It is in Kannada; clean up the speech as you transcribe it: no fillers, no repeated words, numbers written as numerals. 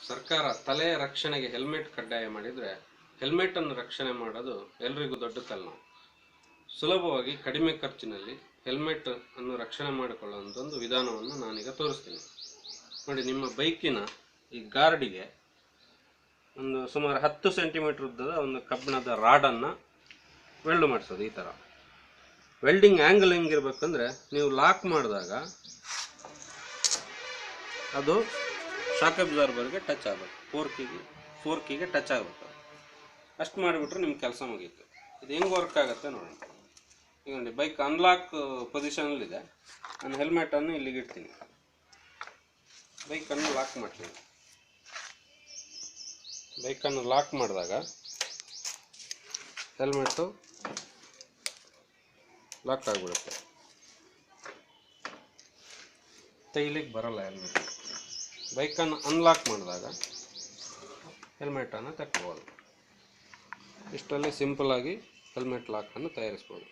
ಸರ್ಕಾರ ತಲೆಯ ರಕ್ಷಣೆಗೆ ಹೆಲ್ಮೆಟ್ ಕಡ್ಡಾಯ ಮಾಡಿದರೆ ಹೆಲ್ಮೆಟನ್ನು ರಕ್ಷಣೆ ಮಾಡೋದು ಎಲ್ರಿಗೂ ದೊಡ್ಡ ತಲೆನೋವು. ಸುಲಭವಾಗಿ ಕಡಿಮೆ ಖರ್ಚಿನಲ್ಲಿ ಹೆಲ್ಮೆಟ್ ಅನ್ನು ರಕ್ಷಣೆ ಮಾಡಿಕೊಳ್ಳುವಂಥ ಒಂದು ವಿಧಾನವನ್ನು ನಾನೀಗ ತೋರಿಸ್ತೀನಿ ನೋಡಿ. ನಿಮ್ಮ ಬೈಕಿನ ಈ ಗಾರ್ಡಿಗೆ ಒಂದು ಸುಮಾರು 10 ಸೆಂಟಿಮೀಟರ್ ಉದ್ದದ ಒಂದು ಕಬ್ಬಿಣದ ರಾಡನ್ನು ವೆಲ್ಡ್ ಮಾಡಿಸೋದು. ಈ ಥರ ವೆಲ್ಡಿಂಗ್ ಆ್ಯಂಗಲ್ ಹೆಂಗಿರ್ಬೇಕಂದ್ರೆ, ನೀವು ಲಾಕ್ ಮಾಡಿದಾಗ ಅದು ಶಾಕ್ ಅಬ್ಸಾರ್ಬರ್ಗೆ ಟಚ್ ಆಗಬೇಕು, ಫೋರ್ಕಿಗೆ ಟಚ್ ಆಗಬೇಕು. ಅಷ್ಟು ಮಾಡಿಬಿಟ್ರೆ ನಿಮ್ಮ ಕೆಲಸ ಮುಗೀತು. ಇದು ಹೆಂಗೆ ವರ್ಕ್ ಆಗುತ್ತೆ ನೋಡಿ. ಈಗ ನೋಡಿ, ಬೈಕ್ ಅನ್ಲಾಕ್ ಪೊಸಿಷನಲ್ಲಿದೆ. ನಾನು ಹೆಲ್ಮೆಟನ್ನು ಇಲ್ಲಿಗೆ ಇಡ್ತೀನಿ, ಬೈಕನ್ನು ಲಾಕ್ ಮಾಡ್ತೀನಿ. ಬೈಕನ್ನು ಲಾಕ್ ಮಾಡಿದಾಗ ಹೆಲ್ಮೆಟ್ಟು ಲಾಕ್ ಆಗಿಬಿಡುತ್ತೆ, ತೈಲಿಗೆ ಬರಲ್ಲ ಹೆಲ್ಮೆಟ್. ಬೈಕನ್ನು ಅನ್ಲಾಕ್ ಮಾಡಿದಾಗ ಹೆಲ್ಮೆಟನ್ನು ತಕ್ಕೋಬೋದು. ಇಷ್ಟರಲ್ಲಿ ಸಿಂಪಲ್ಲಾಗಿ ಹೆಲ್ಮೆಟ್ ಲಾಕನ್ನು ತಯಾರಿಸ್ಬೋದು.